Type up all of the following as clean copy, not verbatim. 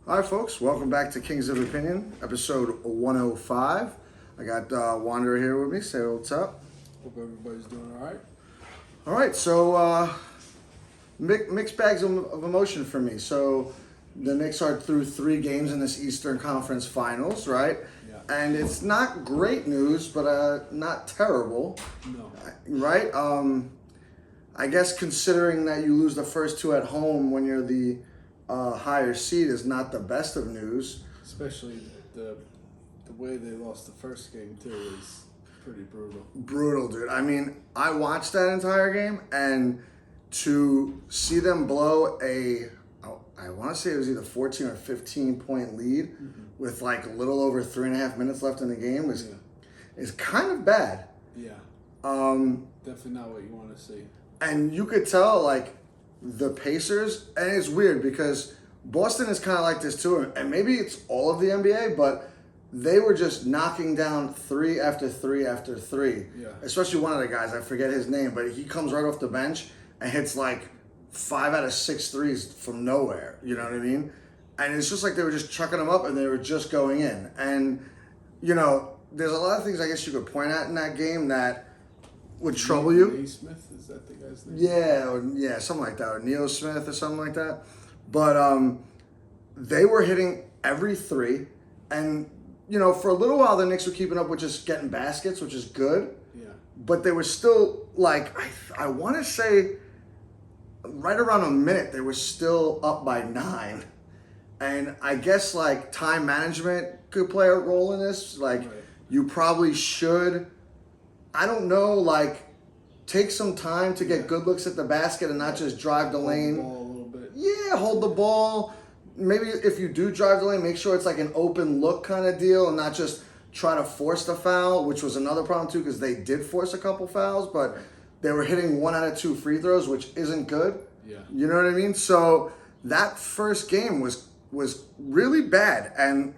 All right, folks, welcome back to Kings of Opinion, episode 105. I got Wanderer here with me. Say what's up. Hope everybody's doing all right. All right, so mixed bags of emotion for me. So the Knicks are through 3 games in this Eastern Conference Finals, right? Yeah. And it's not great news, but not terrible. No. Right? I guess considering that you lose the first 2 at home when you're the higher seed is not the best of news. Especially the way they lost the first game too is pretty brutal. Brutal, dude. I mean, I watched that entire game, and to see them blow I want to say it was either 14 or 15 point lead with like a little over 3.5 minutes left in the game is kind of bad. Yeah. Definitely not what you want to see. And you could tell, like, the Pacers, and it's weird because Boston is kind of like this too, and maybe it's all of the NBA, but they were just knocking down 3 after 3 after 3. Yeah. Especially one of the guys, I forget his name, but he comes right off the bench and hits like 5 out of 6 threes from nowhere. You know what I mean? And it's just like they were just chucking them up and they were just going in. And, you know, there's a lot of things I guess you could point at in that game that would trouble you. Neil Smith, is that the guy's name? Yeah, something like that, or Neil Smith or something like that. But they were hitting every 3, and you know, for a little while the Knicks were keeping up with just getting baskets, which is good. Yeah. But they were still like I want to say right around a minute they were still up by 9, and I guess like time management could play a role in this. Like you probably should. I don't know, like, take some time to get good looks at the basket and not just drive the lane. Hold the ball a little bit. Yeah, hold the ball. Maybe if you do drive the lane, make sure it's like an open look kind of deal and not just try to force the foul, which was another problem too because they did force a couple fouls, but they were hitting 1 out of 2 free throws, which isn't good. Yeah. You know what I mean? So that first game was really bad. And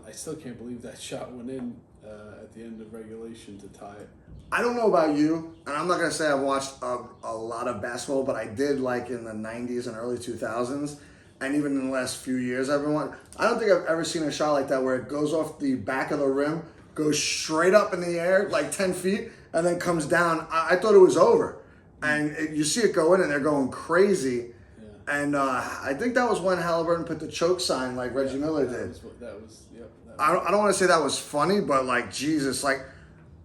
I still can't believe that shot went in at the end of regulation to tie it. I don't know about you, and I'm not going to say I've watched a lot of basketball, but I did like in the 90s and early 2000s, and even in the last few years I've been watching. I don't think I've ever seen a shot like that where it goes off the back of the rim, goes straight up in the air, like 10 feet, and then comes down. I thought it was over. And you see it go in, and they're going crazy. Yeah. And I think that was when Halliburton put the choke sign like Reggie Miller did. I don't want to say that was funny, but like, Jesus, like,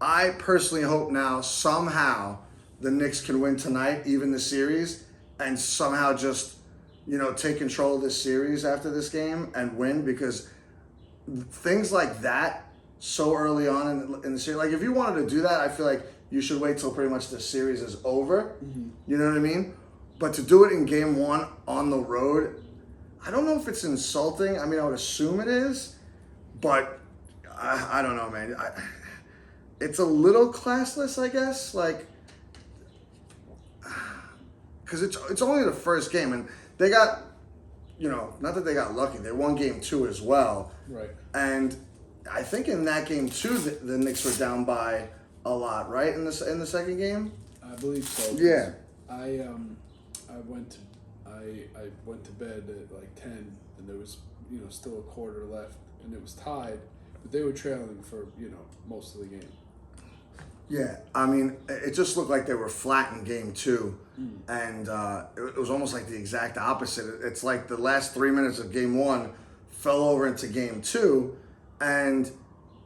I personally hope now somehow the Knicks can win tonight, even the series, and somehow just, you know, take control of this series after this game and win, because things like that so early on in the series, like if you wanted to do that, I feel like you should wait till pretty much the series is over. You know what I mean? But to do it in game 1 on the road, I don't know if it's insulting. I mean, I would assume it is, but I don't know, man. It's a little classless, I guess, like, because it's only the first game, and they got, you know, not that they got lucky, they won game 2 as well. Right. And I think in that game 2, the Knicks were down by a lot, right, in the second game? I believe so. Yeah. I went to bed at like 10, and there was, you know, still a quarter left, and it was tied, but they were trailing for, you know, most of the game. Yeah, I mean, it just looked like they were flat in game 2, and it was almost like the exact opposite. It's like the last 3 minutes of game 1 fell over into game 2, and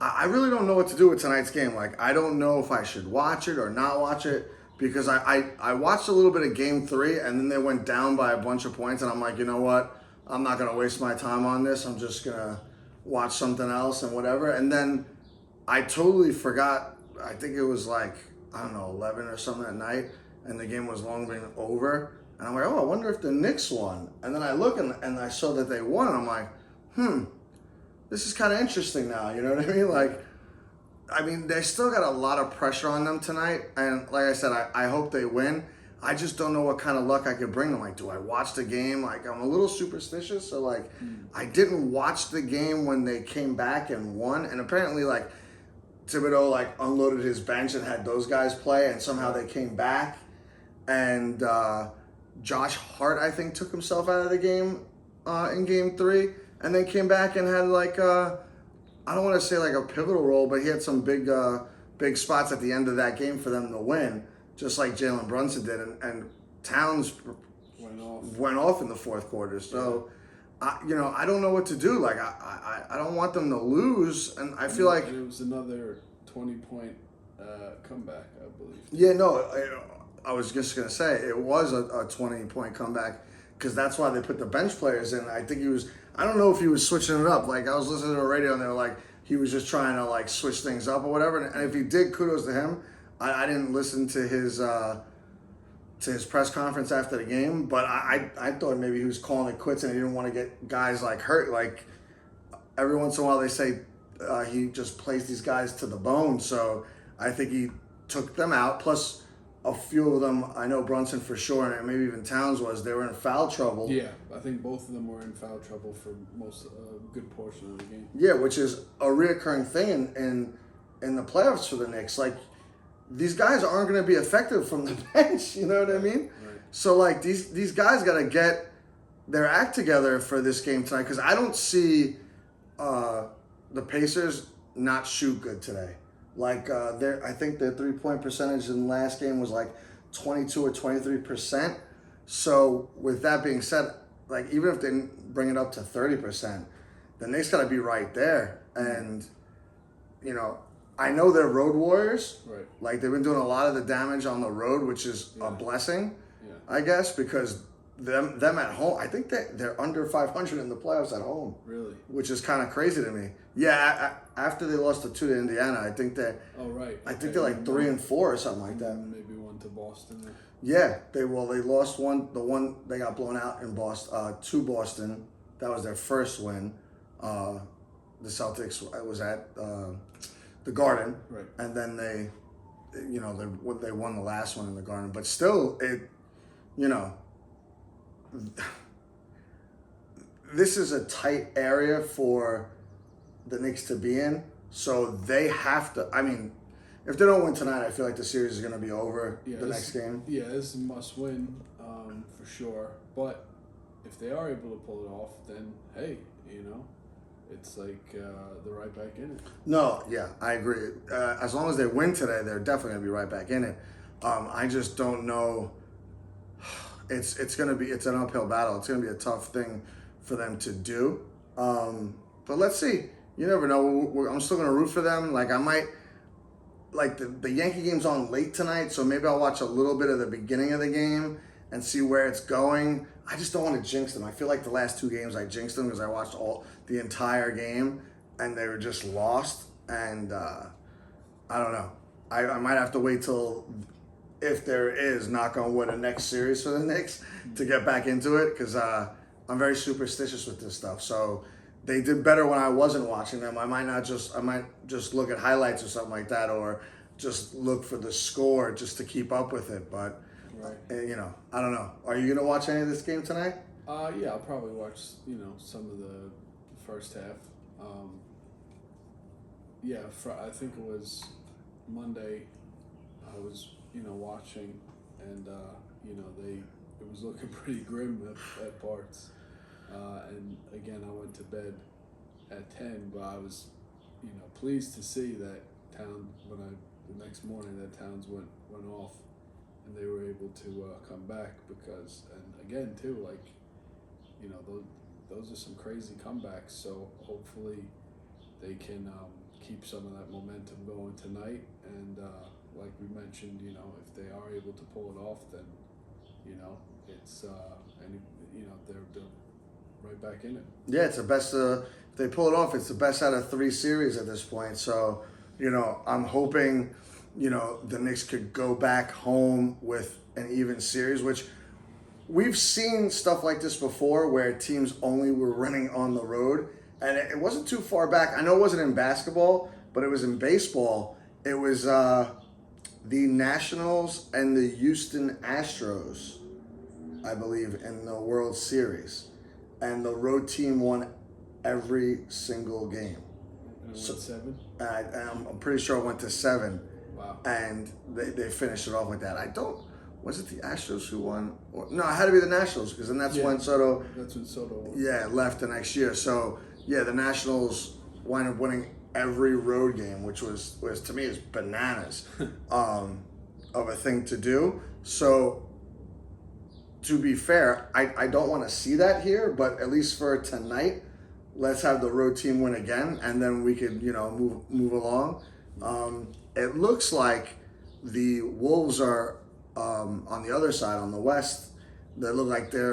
I really don't know what to do with tonight's game. Like, I don't know if I should watch it or not watch it, because I watched a little bit of game 3, and then they went down by a bunch of points, and I'm like, you know what? I'm not going to waste my time on this. I'm just going to watch something else and whatever. And then I totally forgot. I think it was like, I don't know, 11 or something at night, and the game was long been over. And I'm like, oh, I wonder if the Knicks won. And then I look and I saw that they won. And I'm like, this is kind of interesting now. You know what I mean? Like, I mean, they still got a lot of pressure on them tonight. And like I said, I hope they win. I just don't know what kind of luck I could bring them. Like, do I watch the game? Like, I'm a little superstitious. So, like, I didn't watch the game when they came back and won. And apparently, like, Thibodeau like unloaded his bench and had those guys play, and somehow they came back. And Josh Hart, I think, took himself out of the game in game 3, and then came back and had like I don't want to say like a pivotal role, but he had some big spots at the end of that game for them to win, just like Jalen Brunson did, and Towns went off in the fourth quarter. So, I don't know what to do. Like I don't want them to lose, and I feel like it was another 20-point comeback, I believe. Yeah, no, I was just gonna say it was a 20-point comeback because that's why they put the bench players in. I think he was. I don't know if he was switching it up. Like I was listening to the radio and they were like he was just trying to like switch things up or whatever. And if he did, kudos to him. I didn't listen to his press conference after the game, but I thought maybe he was calling it quits and he didn't want to get guys like hurt. Like every once in a while they say he just plays these guys to the bone. So I think he took them out. Plus a few of them, I know Brunson for sure, and maybe even Towns they were in foul trouble. Yeah, I think both of them were in foul trouble for a good portion of the game. Yeah, which is a reoccurring thing in the playoffs for the Knicks. Like, these guys aren't going to be effective from the bench, you know what I mean? Right. So, like, these guys got to get their act together for this game tonight because I don't see the Pacers not shoot good today. Like, I think their three-point percentage in the last game was like 22 or 23%. So, with that being said, like, even if they bring it up to 30%, the Knicks got to be right there. And, I know they're road warriors. Right. Like, they've been doing a lot of the damage on the road, which is a blessing, I guess, because them at home, I think they're under 500 in the playoffs at home. Really? Which is kind of crazy to me. Yeah, after they lost the 2 to Indiana, I think they're. Oh right. I think they're like 3-4 or something like that. Maybe 1 to Boston. Yeah, they lost one. The one they got blown out in Boston to Boston. That was their first win. The Celtics was at the Garden, right? And then they won the last one in the Garden. But still, this is a tight area for the Knicks to be in, so they have to. I mean, if they don't win tonight, I feel like the series is going to be over the next game. Yeah, this is a must win for sure. But if they are able to pull it off, then hey, it's like they're right back in it. No, yeah, I agree. As long as they win today, they're definitely going to be right back in it. I just don't know. It's an uphill battle. It's going to be a tough thing for them to do. But let's see. You never know. I'm still going to root for them. Like, I might, like the Yankee game's on late tonight, so maybe I'll watch a little bit of the beginning of the game and see where it's going. I just don't want to jinx them. I feel like the last 2 games I jinxed them because I watched the entire game and they were just lost. And I don't know. I might have to wait till, if there is, knock on wood, a next series for the Knicks to get back into it because I'm very superstitious with this stuff. So they did better when I wasn't watching them. I might just look at highlights or something like that, or just look for the score just to keep up with it. But right. I don't know. Are you gonna watch any of this game tonight? Yeah, I'll probably watch some of the first half. I think it was Monday. I was watching, and it was looking pretty grim at parts. And again, I went to bed at 10, but I was, pleased to see that the next morning that Towns went off, and they were able to come back because, and again too, like, those are some crazy comebacks. So hopefully they can keep some of that momentum going tonight. And like we mentioned, if they are able to pull it off, then it's they're right back in it. Yeah, it's the best. If they pull it off, it's the best out of 3 series at this point. So, I'm hoping, the Knicks could go back home with an even series, which we've seen stuff like this before where teams only were running on the road. And it wasn't too far back. I know it wasn't in basketball, but it was in baseball. It was the Nationals and the Houston Astros, I believe, in the World Series. And the road team won every single game. And it went 7? I'm pretty sure it went to 7. Wow. And they finished it off with that. Was it the Astros who won? No, it had to be the Nationals because then that's when Soto. That's when Soto won. Yeah, left the next year. So yeah, the Nationals wind up winning every road game, which was to me is bananas of a thing to do. So to be fair, I don't want to see that here, but at least for tonight, let's have the road team win again, and then we could move along. It looks like the Wolves are on the other side, on the West. They look like they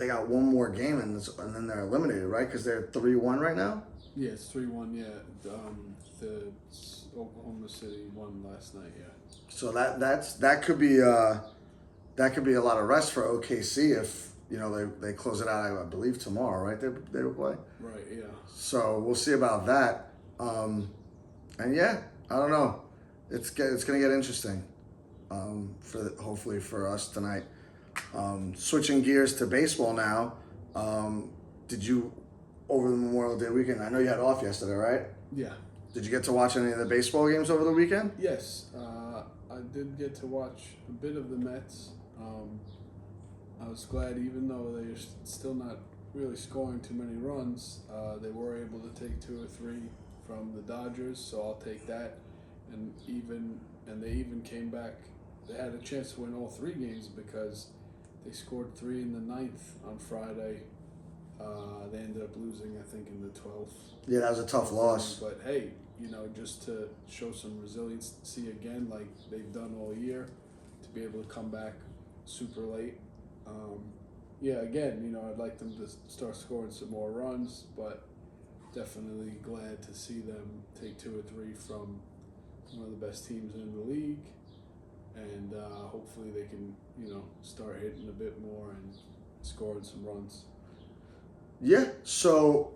got one more game and then they're eliminated, right? Because they're 3-1 right now. Yeah, it's 3-1. Yeah, the Oklahoma City won last night. Yeah. So that could be a lot of rest for OKC if they close it out. I believe tomorrow, right? They will play. Right. Yeah. So we'll see about that. And yeah, I don't know. It's gonna get interesting. Hopefully for us tonight. Switching gears to baseball now. Did you over the Memorial Day weekend? I know you had off yesterday, right? Yeah. Did you get to watch any of the baseball games over the weekend? Yes, I did get to watch a bit of the Mets. I was glad, even though they're still not really scoring too many runs, they were able to take 2 or 3 from the Dodgers, so I'll take that. And they even came back. They had a chance to win all 3 games because they scored 3 in the 9th on Friday. They ended up losing, I think, in the 12th. Yeah, that was a tough loss. But hey, just to show some resiliency again, like they've done all year, to be able to come back super late. Again, I'd like them to start scoring some more runs, but definitely glad to see them take 2 or 3 from one of the best teams in the league, and hopefully they can, start hitting a bit more and scoring some runs. Yeah, so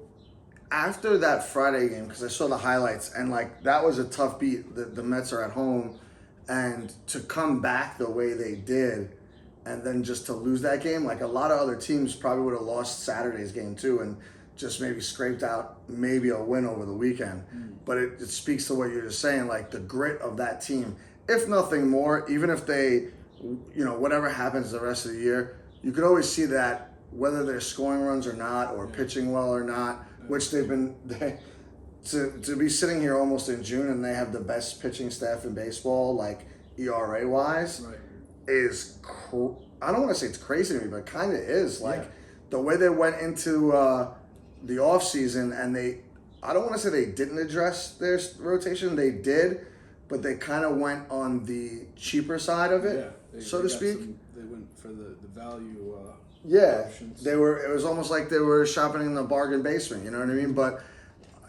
after that Friday game, because I saw the highlights, and that was a tough beat. The Mets are at home, and to come back the way they did, and then just to lose that game, a lot of other teams probably would have lost Saturday's game too, and just maybe scraped out maybe a win over the weekend. But it speaks to what you're just saying, the grit of that team. If nothing more, even if they, whatever happens the rest of the year, you could always see that whether they're scoring runs or not, or pitching well or not, which they've been, to be sitting here almost in June and they have the best pitching staff in baseball, ERA-wise, Right. is, I don't want to say it's crazy to me, but it kind of is. The way they went into the offseason, and I don't want to say they didn't address their rotation, they did, but they kind of went on the cheaper side of it, so to speak. They went for the value options. It was almost like they were shopping in the bargain basement, you know what I mean? But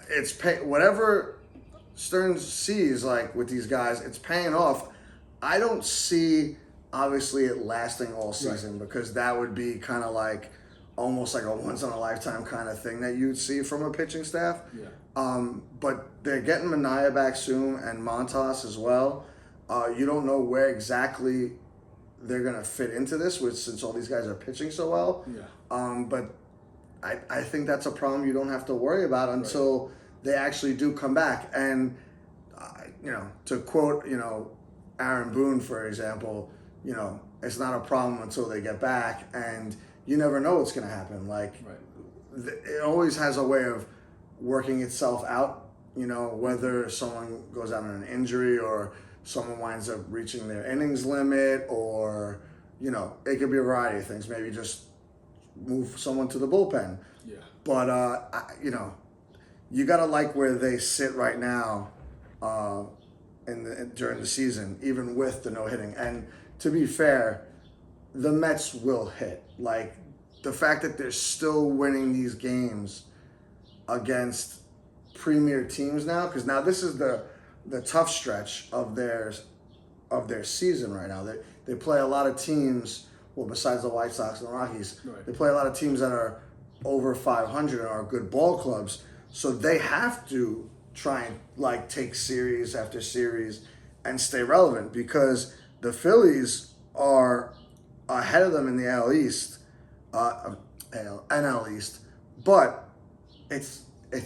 it's whatever Stearns sees with these guys, it's paying off. I don't see obviously it lasting all season, because that would be kind of almost like a once in a lifetime kind of thing that you'd see from a pitching staff. But they're getting Minaya back soon, and Montas as well. You don't know where exactly they're going to fit into this, since all these guys are pitching so well. But I think that's a problem you don't have to worry about until they actually do come back. And, to quote, Aaron Boone, for example, it's not a problem until they get back, and you never know what's going to happen. It always has a way of working itself out, whether someone goes out on an injury or someone winds up reaching their innings limit, or, it could be a variety of things. Maybe just move someone to the bullpen. But, you got to like where they sit right now during the season, even with the no-hitting. And to be fair, the Mets will hit. The fact that they're still winning these games against premier teams now, because now this is the tough stretch of their season right now. They play a lot of teams, well, besides the White Sox and the Rockies, they play a lot of teams that are over 500 and are good ball clubs. So they have to try and take series after series and stay relevant, because the Phillies are ahead of them in the NL East, but it's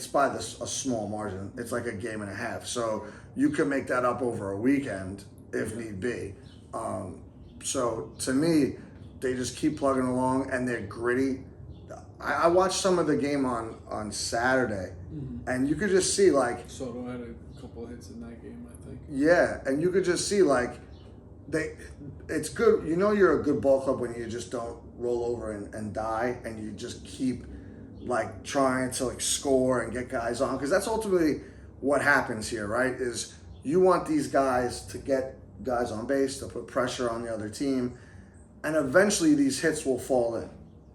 by a small margin. It's a game and a half, so you can make that up over a weekend if need be. So to me, they just keep plugging along and they're gritty. I watched some of the game on Saturday, and you could just see like Soto had a couple of hits in that game, I think. yeah, and you could just see like it's good. You know, you're a good ball club when you just don't roll over and die, and you just keep like trying to like score and get guys on, because that's ultimately what happens here, right? Is you want these guys to get guys on base to put pressure on the other team, and eventually these hits will fall in.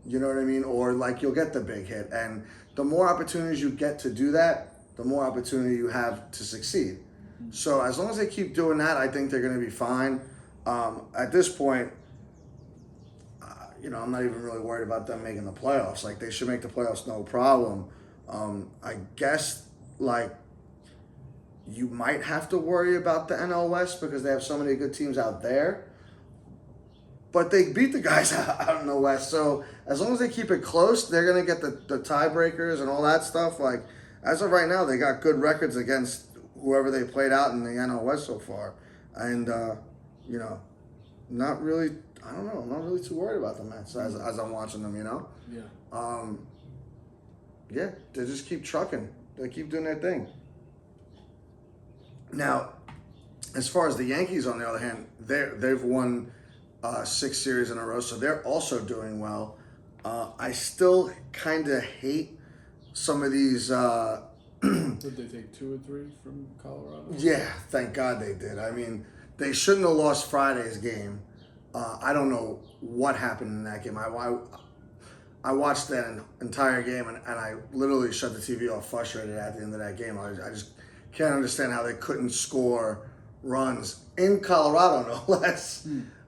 You know what I mean? Or like you'll get the big hit, and the more opportunities you get to do that, the more opportunity you have to succeed. So as long as they keep doing that, I think they're going to be fine. At this point, I'm not even really worried about them making the playoffs. Like, they should make the playoffs, no problem. I guess, like, you might have to worry about the NL West because they have so many good teams out there. But they beat the guys out in the West. So as long as they keep it close, they're going to get the tiebreakers and all that stuff. Like, as of right now, they got good records against whoever they played out in the NL West so far. And, not really, I don't know, I'm not really too worried about the Mets as I'm watching them, Yeah. Yeah, they just keep trucking. They keep doing their thing. Now, as far as the Yankees, on the other hand, they've won 6 series in a row, so they're also doing well. I still kind of hate some of these. Did they take 2 or 3 from Colorado? Yeah, thank God they did. I mean, they shouldn't have lost Friday's game. I don't know what happened in that game. I watched that entire game, and I literally shut the TV off frustrated at the end of that game. I just can't understand how they couldn't score runs in Colorado, no less,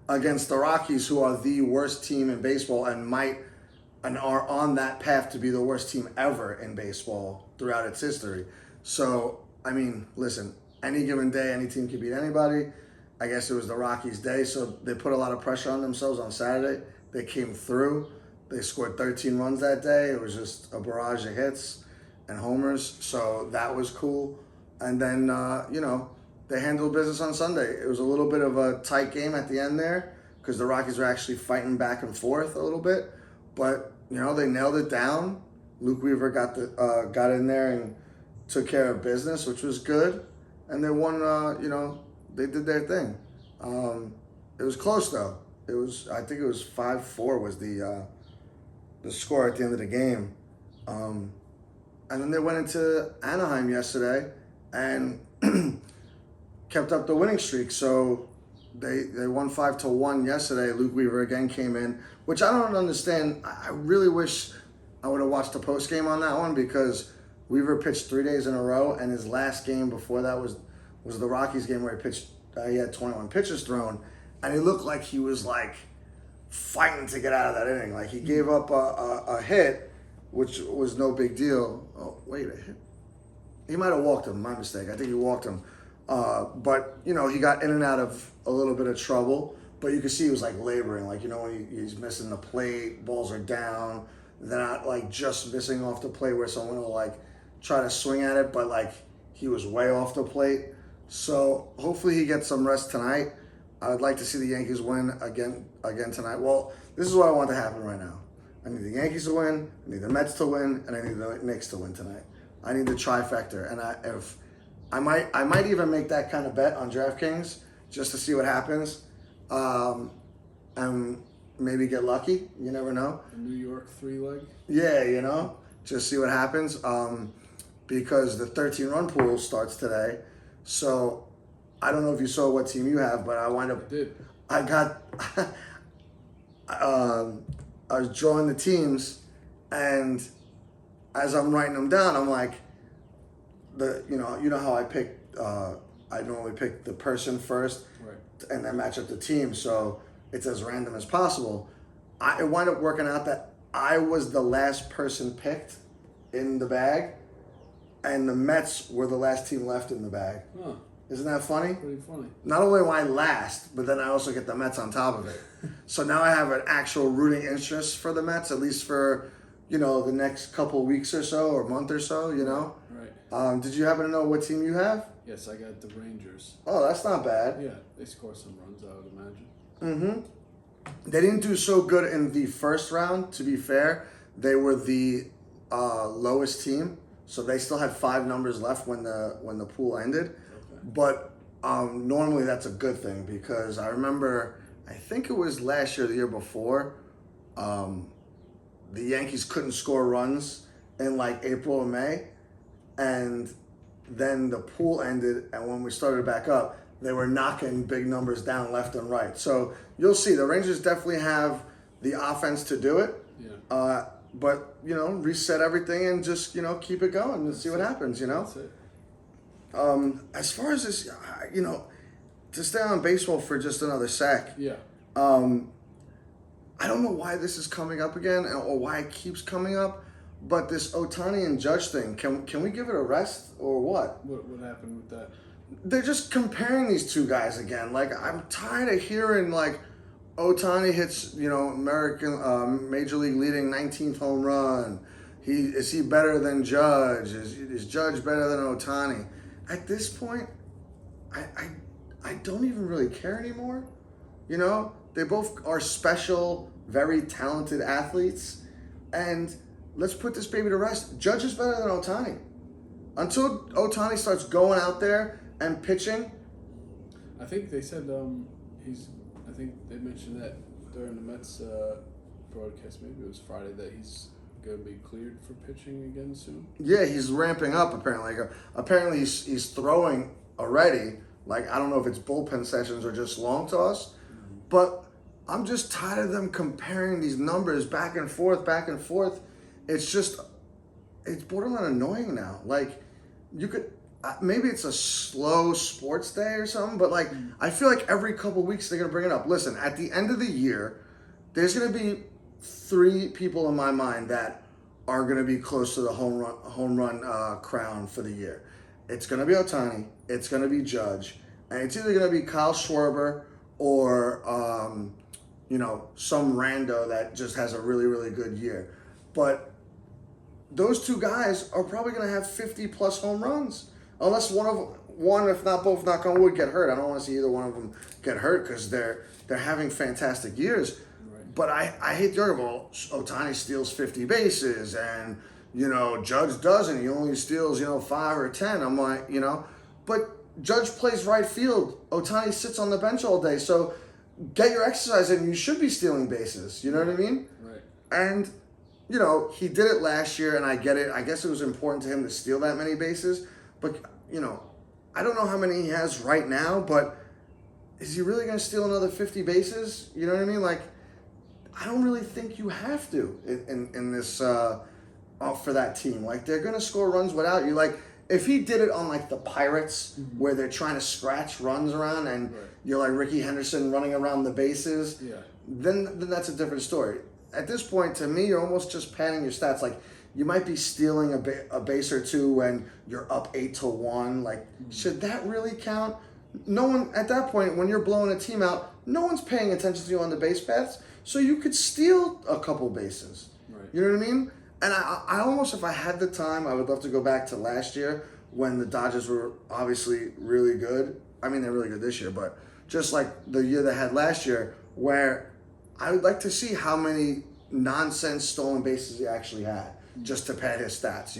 against the Rockies, who are the worst team in baseball and are on that path to be the worst team ever in baseball throughout its history. So, I mean, listen, any given day, any team can beat anybody. I guess it was the Rockies' day, so they put a lot of pressure on themselves on Saturday. They came through. They scored 13 runs that day. It was just a barrage of hits and homers, so that was cool. And then, they handled business on Sunday. It was a little bit of a tight game at the end there because the Rockies were actually fighting back and forth a little bit. But, they nailed it down. Luke Weaver got in there and took care of business, which was good. And they won, they did their thing. It was close, though. I think it was 5-4 was the score at the end of the game. And then they went into Anaheim yesterday and kept up the winning streak. So they won 5-1 yesterday. Luke Weaver again came in, which I don't understand. I really wish I would have watched the post game on that one, because Weaver pitched 3 days in a row, and his last game before that was the Rockies game where he pitched. He had 21 pitches thrown, and he looked like he was like fighting to get out of that inning. Like, he gave up a hit, which was no big deal. Oh wait, a hit. He might have walked him. My mistake. I think he walked him. But, he got in and out of a little bit of trouble. But you could see he was, like, laboring. Like, when he's missing the plate, balls are down. They're not, like, just missing off the plate where someone will, like, try to swing at it. But, like, he was way off the plate. So, hopefully he gets some rest tonight. I'd like to see the Yankees win again tonight. Well, this is what I want to happen right now. I need the Yankees to win, I need the Mets to win, and I need the Knicks to win tonight. I need the trifecta, and I might even make that kind of bet on DraftKings just to see what happens, and maybe get lucky. You never know. A New York 3-leg. Yeah, just see what happens. Because the 13-run pool starts today, so I don't know if you saw what team you have, but I got. I was drawing the teams, and as I'm writing them down, I'm like, you know how I pick. I normally pick the person first, right, and then match up the team, so it's as random as possible. It wound up working out that I was the last person picked in the bag, and the Mets were the last team left in the bag. Huh. Isn't that funny? Pretty funny. Not only am I last, but then I also get the Mets on top of it. So now I have an actual rooting interest for the Mets, at least for the next couple of weeks or so or month or so, Right. Did you happen to know what team you have? Yes, I got the Rangers. Oh, that's not bad. Yeah, they score some runs, I would imagine. Mm-hmm. They didn't do so good in the first round, to be fair. They were the lowest team, so they still had 5 numbers left when the pool ended. Okay. But normally that's a good thing because I remember, I think it was last year, the year before, the Yankees couldn't score runs in like April or May, and then the pool ended, and when we started back up, they were knocking big numbers down left and right. So you'll see the Rangers definitely have the offense to do it. Yeah. But reset everything and just keep it going and see what happens. That's it. As far as this, to stay on baseball for just another sec. Yeah. I don't know why this is coming up again or why it keeps coming up, but this Ohtani and Judge thing, can we give it a rest or what? What happened with that? They're just comparing these two guys again. Like, I'm tired of hearing, like, Ohtani hits, American Major League leading 19th home run. Is he better than Judge? Is Judge better than Ohtani? At this point, I don't even really care anymore. They both are special, very talented athletes. And let's put this baby to rest. Judge is better than Ohtani. Until Ohtani starts going out there and pitching. I think they said I think they mentioned that during the Mets broadcast, maybe it was Friday, that he's going to be cleared for pitching again soon. Yeah, he's ramping up apparently. Apparently he's throwing already. Like, I don't know if it's bullpen sessions or just long toss. Mm-hmm. But I'm just tired of them comparing these numbers back and forth. It's borderline annoying now. Like, you could, maybe it's a slow sports day or something, but like, I feel like every couple of weeks they're going to bring it up. Listen, at the end of the year, there's going to be 3 people in my mind that are going to be close to the home run crown for the year. It's going to be Ohtani, it's going to be Judge, and it's either going to be Kyle Schwarber or, some rando that just has a really, really good year. But those 2 guys are probably going to have 50-plus home runs. Unless one, if not both, knock on wood, get hurt. I don't want to see either one of them get hurt because they're having fantastic years. Right. But I hate the argument, Ohtani steals 50 bases and, Judge doesn't. He only steals, 5 or 10. I'm like, but Judge plays right field. Ohtani sits on the bench all day. So get your exercise in. You should be stealing bases. You know what I mean? Right. And, he did it last year, and I get it. I guess it was important to him to steal that many bases. But, I don't know how many he has right now, but is he really going to steal another 50 bases? You know what I mean? Like, I don't really think you have to in this for that team. Like, they're going to score runs without you. Like, if he did it on, like, the Pirates, mm-hmm. where they're trying to scratch runs around and right. you're like Ricky Henderson running around the bases, yeah. then that's a different story. At this point, to me, you're almost just padding your stats. Like, you might be stealing a base or 2 when you're up 8-1. Like, mm-hmm. should that really count? No one, at that point, when you're blowing a team out, no one's paying attention to you on the base paths, so you could steal a couple bases. Right. You know what I mean? And I almost, if I had the time, I would love to go back to last year when the Dodgers were obviously really good. I mean, they're really good this year, but just like the year they had last year, where I would like to see how many nonsense stolen bases he actually had, just to pad his stats,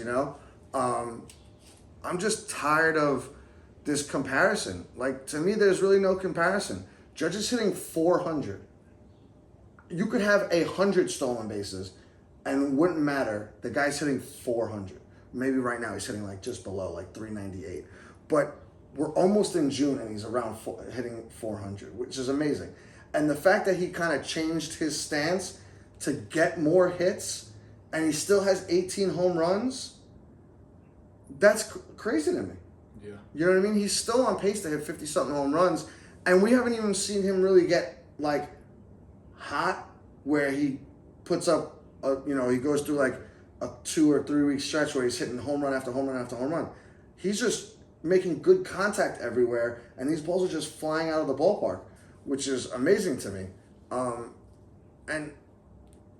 I'm just tired of this comparison. Like, to me, there's really no comparison. Judge is hitting 400. You could have 100 stolen bases and it wouldn't matter. The guy's hitting 400. Maybe right now he's hitting like just below, like 398. But we're almost in June and he's around hitting 400, which is amazing. And the fact that he kind of changed his stance to get more hits and he still has 18 home runs, that's crazy to me. Yeah. You know what I mean? He's still on pace to hit 50-something home runs, and we haven't even seen him really get, like, hot where he puts up, he goes through, like, a 2 or 3 week stretch where he's hitting home run after home run after home run. He's just making good contact everywhere, and these balls are just flying out of the ballpark, which is amazing to me. And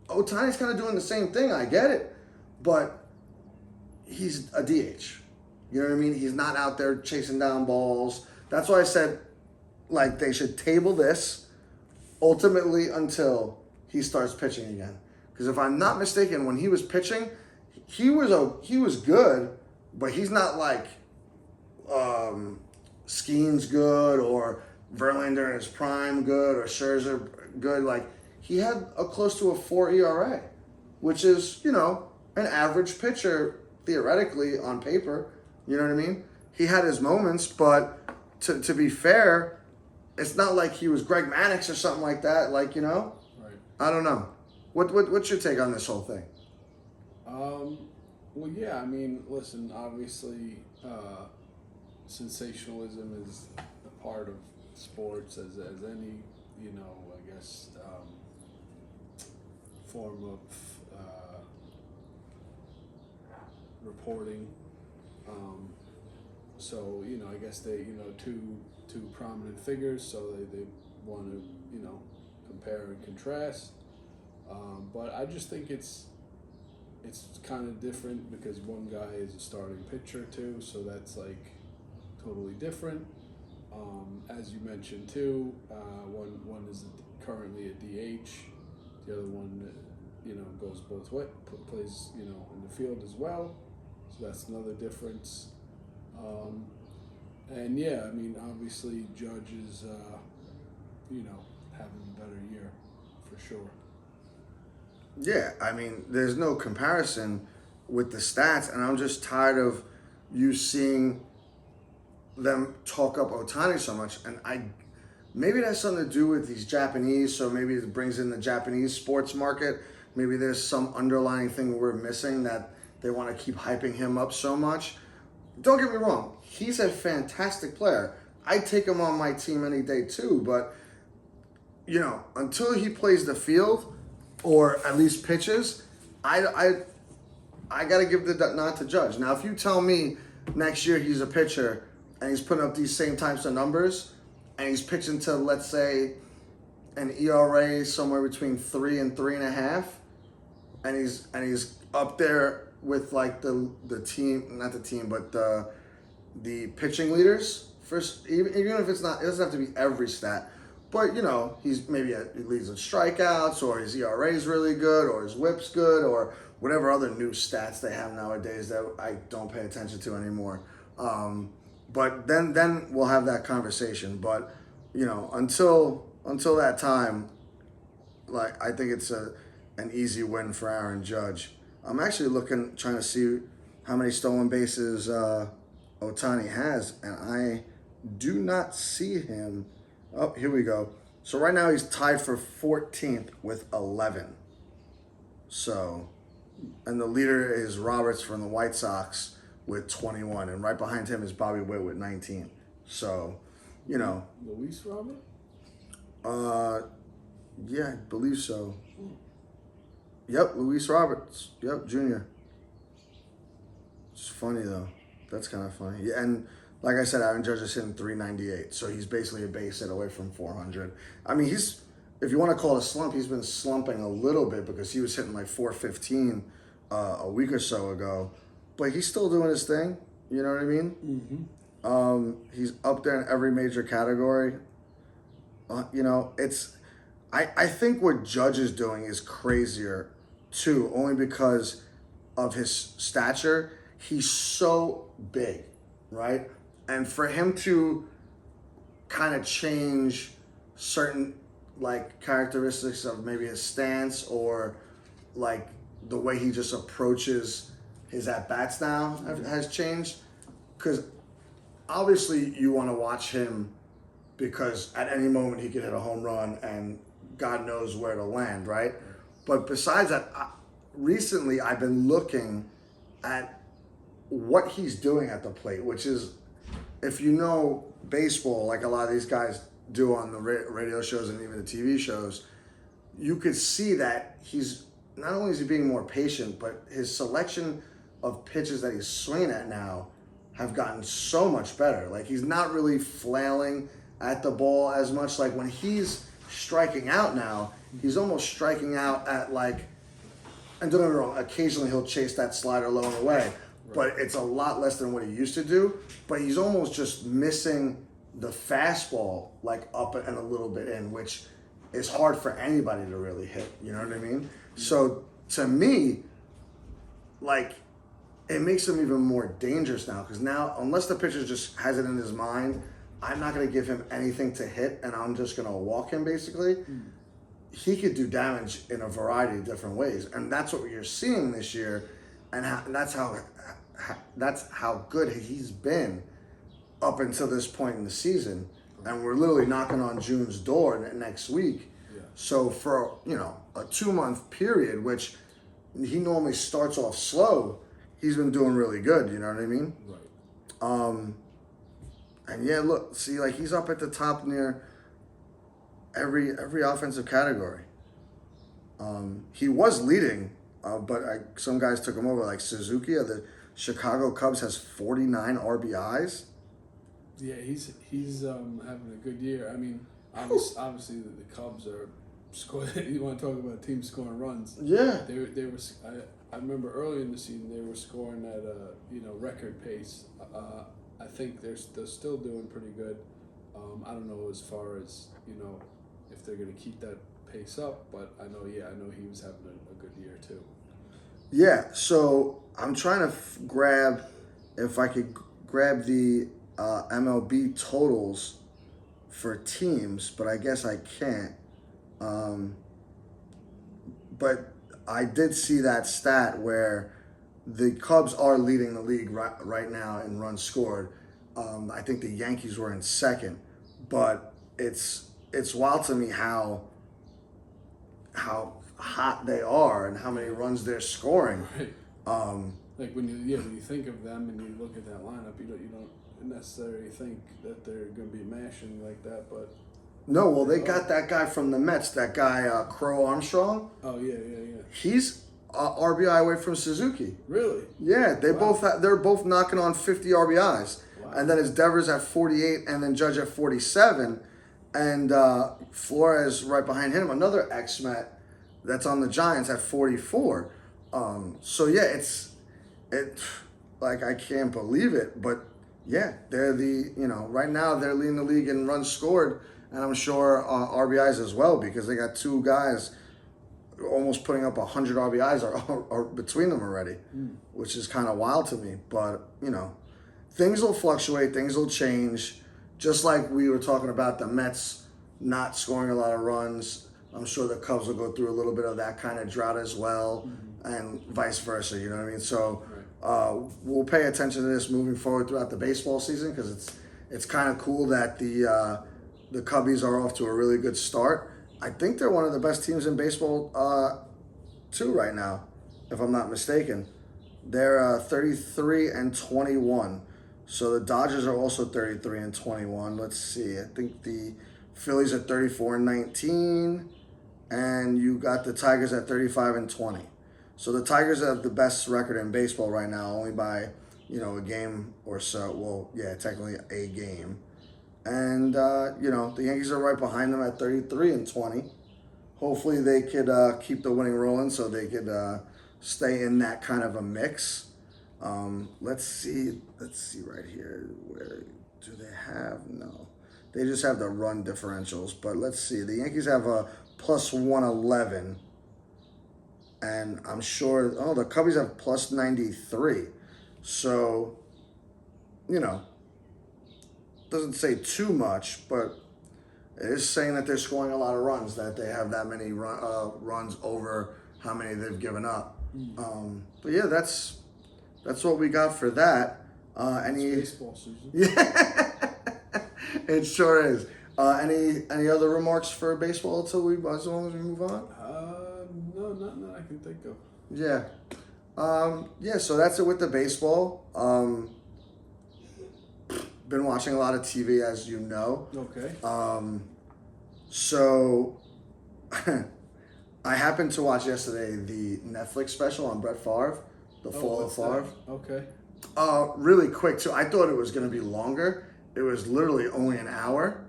Ohtani's kind of doing the same thing. I get it, but he's a DH. You know what I mean? He's not out there chasing down balls. That's why I said, like, they should table this ultimately until he starts pitching again. Because if I'm not mistaken, when he was pitching, he was good, but he's not like Skeen's good or Verlander in his prime good or Scherzer good. Like, he had a close to a 4 ERA, which is, you know, an average pitcher theoretically on paper. You know what I mean? He had his moments, but to be fair, it's not like he was Greg Maddux or something like that. Like, you know, Right. I don't know. What's your take on this whole thing? Well, yeah. I mean, listen. Obviously, sensationalism is a part of sports, as any, you know, I guess, form of reporting. So, you know, I guess they, you know, two prominent figures, so they want to, you know, compare and contrast. But I just think it's kind of different because one guy is a starting pitcher too, so that's like totally different. As you mentioned too, one is currently a DH, the other one, you know, goes both ways, plays, you know, in the field as well. So that's another difference. And yeah, I mean, obviously Judge is, you know, having a better year for sure. Yeah, I mean, there's no comparison with the stats, and I'm just tired of you seeing them talk up Ohtani so much. And maybe that's something to do with these Japanese, so maybe it brings in the Japanese sports market. Maybe there's some underlying thing we're missing that they want to keep hyping him up so much. Don't get me wrong, he's a fantastic player. I'd take him on my team any day too, but, you know, until he plays the field or at least pitches, I got to give the nod to Judge. Now, if you tell me next year he's a pitcher and he's putting up these same types of numbers and he's pitching to, let's say, an ERA somewhere between 3 and 3.5, and he's up there with like the team, not the team, but the pitching leaders. First, even if it's not, it doesn't have to be every stat, but you know, he leads in strikeouts, or his ERA is really good, or his WHIP's good, or whatever other new stats they have nowadays that I don't pay attention to anymore. But then we'll have that conversation. But you know, until that time, like, I think it's an easy win for Aaron Judge. I'm actually trying to see how many stolen bases Ohtani has, and I do not see him. Oh, here we go. So right now he's tied for 14th with 11. So, and the leader is Roberts from the White Sox with 21, and right behind him is Bobby Witt with 19. So, you know. Luis Robert? Yeah, I believe so. Yep, Luis Roberts. Yep, Jr. It's funny though. That's kind of funny. Yeah, and like I said, Aaron Judge is hitting 398, so he's basically a base hit away from 400. I mean, if you want to call it a slump, he's been slumping a little bit because he was hitting like 415 a week or so ago, but he's still doing his thing. You know what I mean? Mm-hmm. He's up there in every major category. You know, I think what Judge is doing is crazier too, only because of his stature. He's so big, right? And for him to kind of change certain like characteristics of maybe his stance or like the way he just approaches his at-bats now has changed. Because obviously you want to watch him because at any moment he could hit a home run and God knows where to land, right? But besides that, recently I've been looking at what he's doing at the plate, which is, if you know baseball, like a lot of these guys do on the radio shows and even the TV shows, you could see that he's, not only is he being more patient, but his selection of pitches that he's swinging at now have gotten so much better. Like, he's not really flailing at the ball as much. Like, when he's striking out now, he's almost striking out at like And don't get me wrong, occasionally he'll chase that slider low and away, but it's a lot less than what he used to do. But he's almost just missing the fastball, like up and a little bit in, which is hard for anybody to really hit. You know what I mean? So to me, like, it makes him even more dangerous now, because now, unless the pitcher just has it in his mind, I'm not going to give him anything to hit, and I'm just going to walk him, basically. He could do damage in a variety of different ways, and that's what you're seeing this year, and that's how good he's been up until this point in the season, and we're literally knocking on June's door next week. Yeah. So for a 2-month period, which he normally starts off slow, he's been doing really good. You know what I mean? Right. And yeah, look, see, like, he's up at the top near every offensive category. He was leading, but some guys took him over. Like Suzuki of the Chicago Cubs has 49 RBIs. Yeah, he's having a good year. I mean, obviously the Cubs are scoring. You want to talk about teams scoring runs? Yeah. They were. I remember early in the season they were scoring at a record pace. I think they're still doing pretty good. I don't know as far as if they're going to keep that pace up, but I know he was having a good year too. Yeah. So I'm trying to grab the MLB totals for teams, but I guess I can't. But I did see that stat where the Cubs are leading the league right now in runs scored. I think the Yankees were in second, but it's wild to me how hot they are and how many runs they're scoring. Right. Like when you think of them and you look at that lineup, you don't necessarily think that they're going to be mashing like that, but no. Well, they got that guy from the Mets, that guy Crow Armstrong. Oh yeah. He's RBI away from Suzuki. Really? Yeah, they're both knocking on 50 RBIs. Wow. And then it's Devers at 48, and then Judge at 47, and Flores right behind him, another ex-Met that's on the Giants at 44. So yeah, it's like, I can't believe it, but yeah, they're right now they're leading the league in runs scored, and I'm sure RBIs as well, because they got two guys almost putting up 100 RBIs are between them already, which is kind of wild to me. But things will fluctuate, things will change. Just like we were talking about the Mets not scoring a lot of runs, I'm sure the Cubs will go through a little bit of that kind of drought as well, and vice versa. You know what I mean? So we'll pay attention to this moving forward throughout the baseball season, because it's kind of cool that the Cubbies are off to a really good start. I think they're one of the best teams in baseball too right now, if I'm not mistaken. They're 33-21. So the Dodgers are also 33-21. Let's see. I think the Phillies are 34-19, and you got the Tigers at 35-20. So the Tigers have the best record in baseball right now, only by a game or so. Well, yeah, technically a game. And, the Yankees are right behind them at 33-20. Hopefully they could keep the winning rolling so they could stay in that kind of a mix. Let's see right here. Where do they have? No. They just have the run differentials. But let's see. The Yankees have a plus 111. And I'm sure, the Cubbies have plus 93. So, doesn't say too much, but it is saying that they're scoring a lot of runs, that they have that many runs over how many they've given up. But yeah, that's what we got for that. It's baseball season. Yeah, it sure is. Any other remarks for baseball as long as we move on? No, nothing that I can think of. Yeah. So that's it with the baseball. Been watching a lot of TV, as you know. Okay. So I happened to watch yesterday the Netflix special on Brett Favre, The Fall of Favre. Okay. Really quick too. I thought it was going to be longer. It was literally only an hour.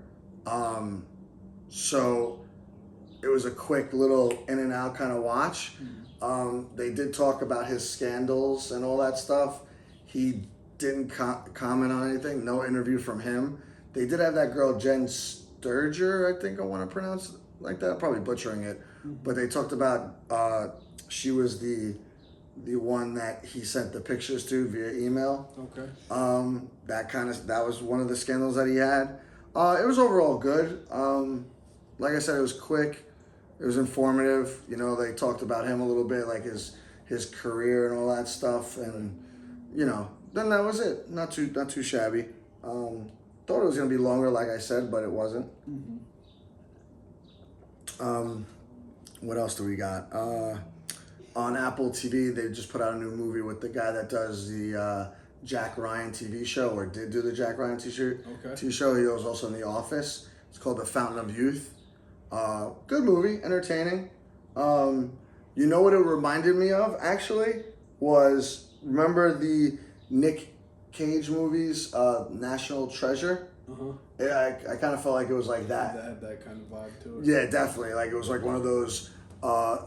So it was a quick little in and out kind of watch. They did talk about his scandals and all that stuff. He didn't comment on anything. No interview from him. They did have that girl Jen Sturger, I think I want to pronounce it like that. I'm probably butchering it, but they talked about she was the one that he sent the pictures to via email. Okay. That was one of the scandals that he had. It was overall good. Like I said, it was quick. It was informative. You know, they talked about him a little bit, like his career and all that stuff, and you know, then that was it. Not too shabby. Thought it was gonna be longer, like I said, but it wasn't. What else do we got? On Apple TV, they just put out a new movie with the guy that does the Jack Ryan TV show, or did do the Jack Ryan TV show. He was also in The Office. It's called The Fountain of Youth. Good movie, entertaining. You know what it reminded me of, actually, was, remember the Nick Cage movies, National Treasure? I kind of felt like it was like that. It had that kind of vibe to it. Yeah, definitely. Like it was like one of those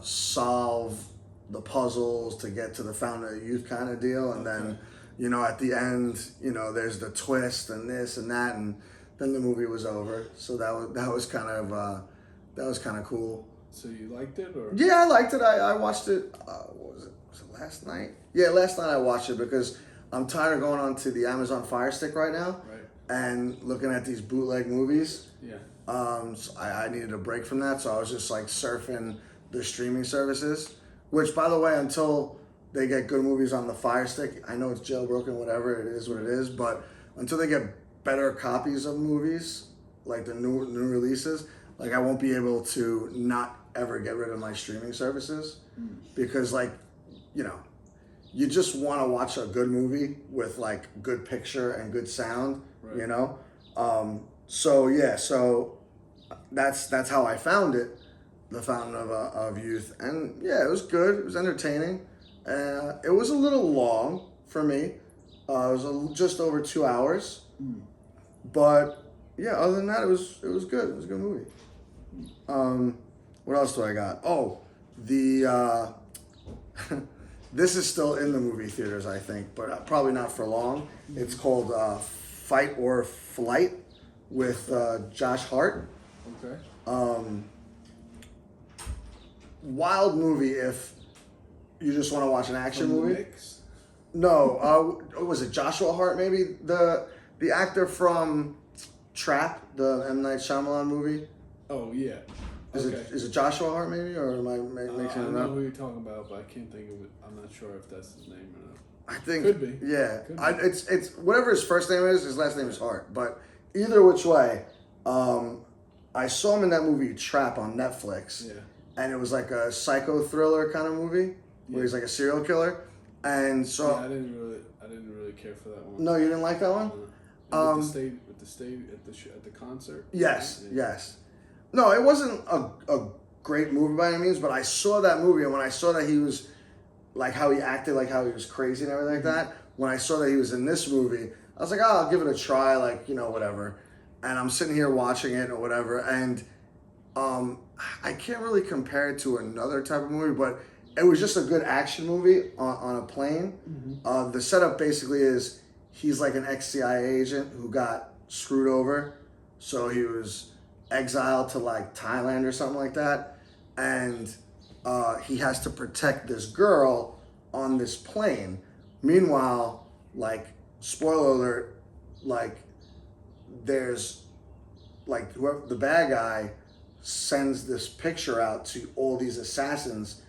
solve the puzzles to get to the Fountain of Youth kind of deal, and then, you know, at the end, you know, there's the twist and this and that, and then the movie was over. So that was kind of cool. So you liked it, or? Yeah, I liked it. I watched it. What was it? Was it last night? Yeah, last night I watched it because I'm tired of going onto the Amazon Fire Stick right now. Right. And looking at these bootleg movies. Yeah. So I needed a break from that, so I was just like surfing the streaming services. Which, by the way, until they get good movies on the Fire Stick, I know it's jailbroken, whatever, it is what it is, but until they get better copies of movies, like the new releases, like I won't be able to not ever get rid of my streaming services, because, like, you know, you just want to watch a good movie with like good picture and good sound, right. You know? So that's how I found it, The Fountain of Youth. And yeah, it was good. It was entertaining. It was a little long for me. It was just over 2 hours. But yeah, other than that, it was good. It was a good movie. What else do I got? Oh, the this is still in the movie theaters, I think, but probably not for long. It's called Fight or Flight with Josh Hart. Okay. Wild movie if you just want to watch an action movie. Knicks? No, was it Joshua Hart? Maybe the actor from Trap, the M. Night Shyamalan movie. Oh yeah. Is it Joshua Hart maybe, or am I mixing I it know up? who you're talking about, but I can't think of it. I'm not sure if that's his name or not. I think could be. Yeah, Could be. It's whatever his first name is. His last name is Hart. But either which way, I saw him in that movie Trap on Netflix. Yeah. And it was like a psycho thriller kind of movie where he's like a serial killer. And so yeah, I didn't really care for that one. No, you didn't like that one? With the stage at the concert. Yes, Yeah. yes. No, it wasn't a great movie by any means, but I saw that movie, and when I saw that he was, like how he acted, like how he was crazy and everything like that, when I saw that he was in this movie, I was like, oh, I'll give it a try, like, you know, whatever. And I'm sitting here watching it or whatever, and I can't really compare it to another type of movie, but it was just a good action movie on a plane. The setup basically is he's like an ex-CIA agent who got screwed over, so he was exiled to like Thailand or something like that, and he has to protect this girl on this plane. Meanwhile, like, spoiler alert, like, there's like whoever the bad guy sends this picture out to all these assassins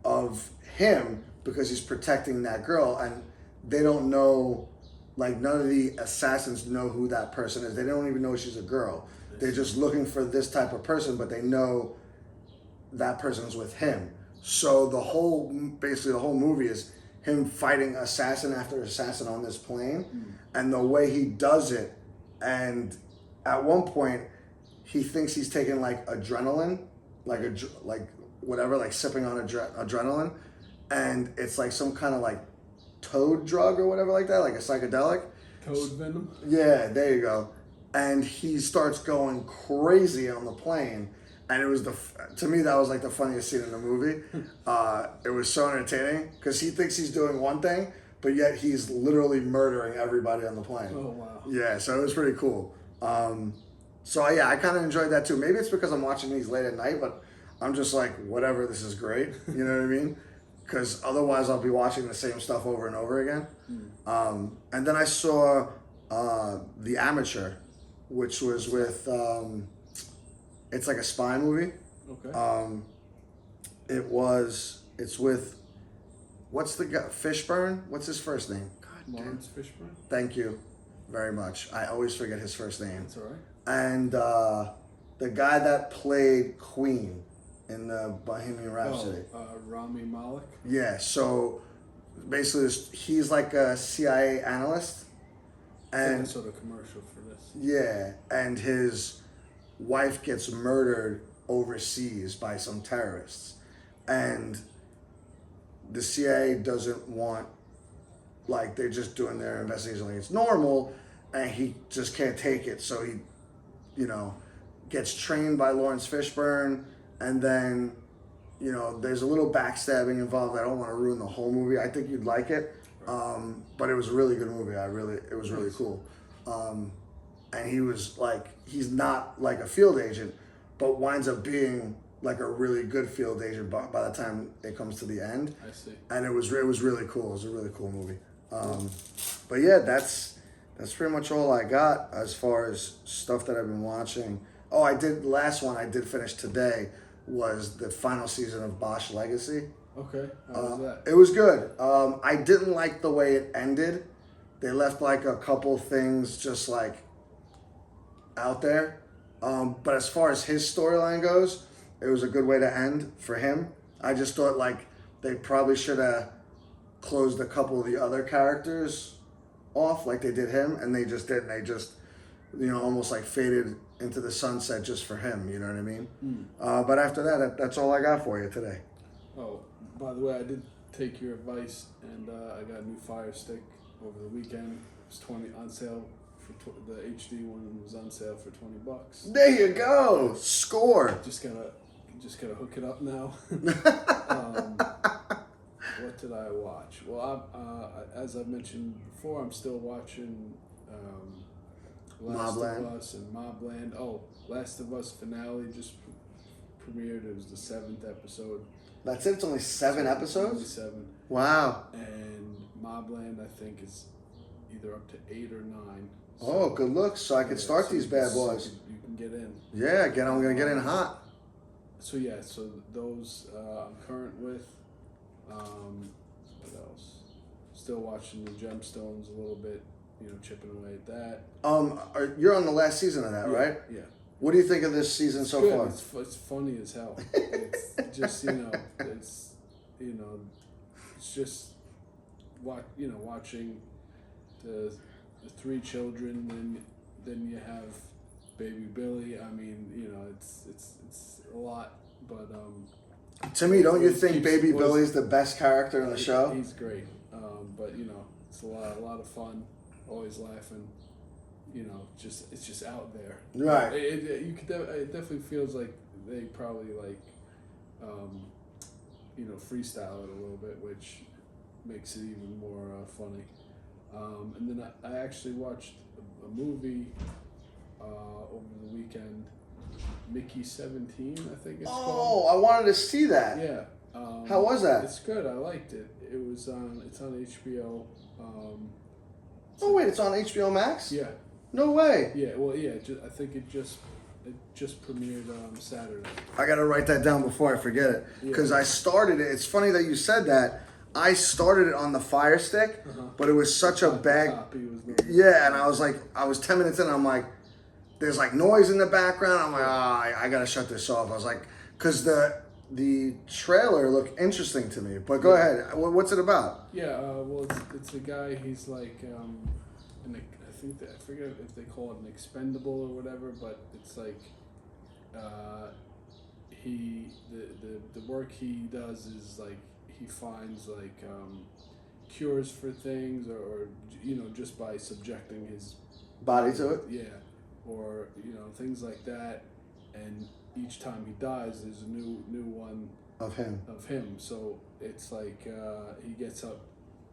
of him because he's protecting that girl, and they don't know, like, none of the assassins know who that person is. They don't even know she's a girl. They're just looking for this type of person, but they know that person's with him. So basically the whole movie is him fighting assassin after assassin on this plane, and the way he does it. And at one point, he thinks he's taking like adrenaline, like sipping on adrenaline, and it's like some kind of like toad drug or whatever like that, like a psychedelic. Toad venom. Yeah, there you go. And he starts going crazy on the plane, and it was to me that was like the funniest scene in the movie. It was so entertaining because he thinks he's doing one thing, but yet he's literally murdering everybody on the plane. Oh wow. Yeah, so it was pretty cool. So yeah, I kind of enjoyed that too. Maybe it's because I'm watching these late at night, but I'm just like, whatever, this is great. You know what I mean? Because otherwise I'll be watching the same stuff over and over again. And then I saw The Amateur, which was with, it's like a spy movie. Okay. It's with, what's the guy, Fishburne? What's his first name? Lawrence Fishburne. Thank you very much. I always forget his first name. That's all right. And the guy that played Queen in the Bohemian Rhapsody. Rami Malek. Yeah, so basically he's like a CIA analyst. And sort of commercial for this. yeah, and his wife gets murdered overseas by some terrorists. And the CIA doesn't want, like, they're just doing their investigation like it's normal, and he just can't take it. So he, gets trained by Lawrence Fishburne, and then, there's a little backstabbing involved. I don't want to ruin the whole movie. I think you'd like it. But it was a really good movie. It was really cool. And he was like, he's not like a field agent, but winds up being like a really good field agent by the time it comes to the end. I see. And it was really cool. It was a really cool movie. But yeah, that's pretty much all I got as far as stuff that I've been watching. Oh, last one I did finish today was the final season of Bosch Legacy. Okay, how was that? It was good. I didn't like the way it ended. They left like a couple things just like out there. But as far as his storyline goes, it was a good way to end for him. I just thought like they probably should have closed a couple of the other characters off like they did him, and they just didn't. They just, almost like faded into the sunset just for him. You know what I mean? But after that, that's all I got for you today. Oh, by the way, I did take your advice, and I got a new Fire Stick over the weekend. It was on sale for the HD one was on sale for $20. There you go. Score. Just gotta hook it up now. What did I watch? Well, as I mentioned before, I'm still watching Last of Us and Mobland. Oh, Last of Us finale just premiered. It was the 7th episode. That's it? It's only 7 episodes? Only 7. Wow. And Mobland, I think, is either up to 8 or 9. So, oh, good looks. So I could start these bad boys. You can get in. Yeah, I'm going to get in hot. So those I'm current with. What else? Still watching the Gemstones a little bit, chipping away at that. You're on the last season of that, right? Yeah. What do you think of this season so good. far? It's funny as hell. It's just it's just watching the 3 children, then you have baby Billy. I mean, it's a lot, but to me, don't you think Baby Billy's the best character in the show? He's great, but it's a lot of fun. Always laughing. It's just out there. Right. It definitely feels like they probably freestyle it a little bit, which makes it even more funny. And then I actually watched a movie over the weekend. Mickey 17, I think it's called. Oh, I wanted to see that. Yeah. How was that? It's good. I liked it. It's on HBO. Oh wait, it's on HBO Max? Yeah. No way. Yeah. Well, yeah. I think it just premiered Saturday. I gotta write that down before I forget it, because I started it. It's funny that you said that. I started it on the Fire Stick, but it was such a bad. Yeah, and I was 10 minutes in, and I'm like, there's like noise in the background. I'm like, I gotta shut this off. I was like, because the trailer looked interesting to me. But go ahead. What's it about? Yeah. Well, it's a guy. He's like, I forget if they call it an expendable or whatever, but it's like, the work he does is like he finds like cures for things, or just by subjecting his body to it. Yeah. Or things like that, and each time he dies, there's a new one Of him. So it's like he gets up.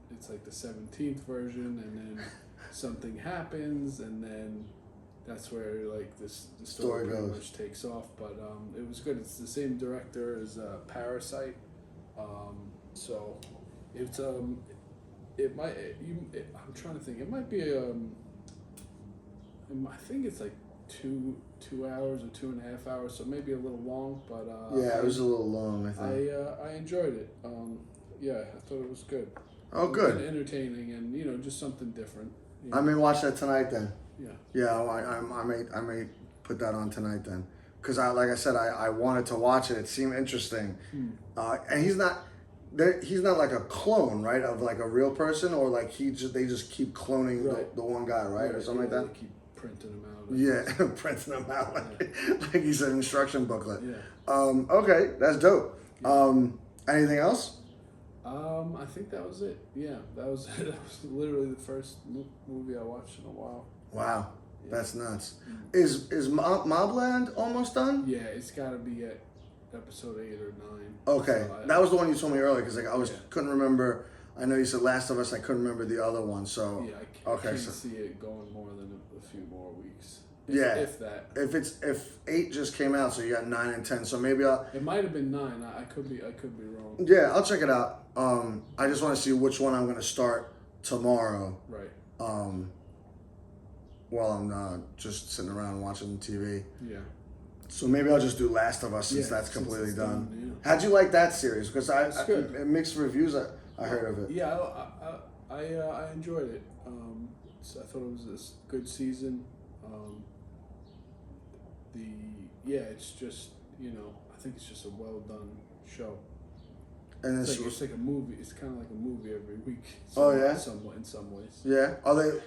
It's like the 17th version, and then something happens, and then that's where like the story pretty much takes off. But it was good. It's the same director as Parasite. So it's it might I'm trying to think. It might be I think it's like 2 hours or 2.5 hours, so maybe a little long. But yeah, it was a little long. I think I enjoyed it. Yeah, I thought it was good. Oh, good. And entertaining, and just something different. I may watch that tonight then. Yeah. Yeah, I may put that on tonight then, because like I said, I wanted to watch it. It seemed interesting, and he's not like a clone, right, of like a real person, or like they just keep cloning the one guy, right, or something like that. They keep printing him out. Yeah, printing them out like he's an instruction booklet. Yeah. Okay, that's dope. Anything else? I think that was it. Yeah, that was it. That was literally the first movie I watched in a while. Wow, that's nuts. Is Mobland almost done? Yeah, it's got to be at episode 8 or 9. Okay, that was the one you told me earlier, because like I couldn't remember. I know you said Last of Us. I couldn't remember the other one. So yeah, I can't see it going more than a few more weeks. If that. If 8 just came out, so you got 9 and 10. So maybe it might have been 9. I could be wrong. Yeah, I'll check it out. I just want to see which one I'm going to start tomorrow. Right. While I'm just sitting around watching TV. Yeah. So maybe I'll just do Last of Us since that's completely done. Yeah. How'd you like that series? Because It's good. Mixed reviews. I heard of it. Yeah, I enjoyed it. So I thought it was a good season. It's just I think it's just a well done show. And it's like a movie. It's kind of like a movie every week. In some ways. Yeah. Are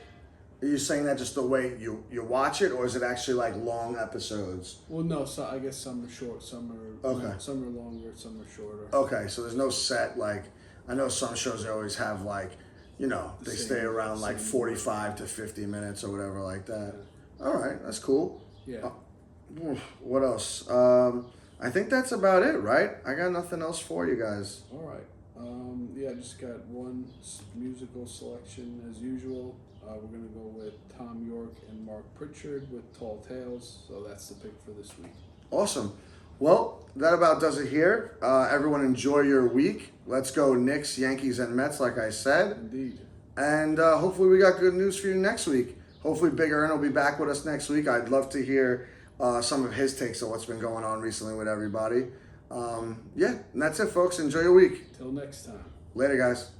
you saying that just the way you watch it, or is it actually like long episodes? Well, no. So I guess some are short, some are some are longer, some are shorter. Okay, so there's no set like I know some shows they always have like they stay around like 45 to 50 minutes or whatever like that. Yeah. All right, that's cool. Yeah. What else? I think that's about it, right? I got nothing else for you guys. All right. I just got one musical selection as usual. We're going to go with Tom York and Mark Pritchard with Tall Tales. So that's the pick for this week. Awesome. Well, that about does it here. Everyone enjoy your week. Let's go Knicks, Yankees, and Mets, like I said. Indeed. And hopefully we got good news for you next week. Hopefully Big Earn will be back with us next week. I'd love to hear some of his takes on what's been going on recently with everybody. And that's it, folks. Enjoy your week. Till next time. Later, guys.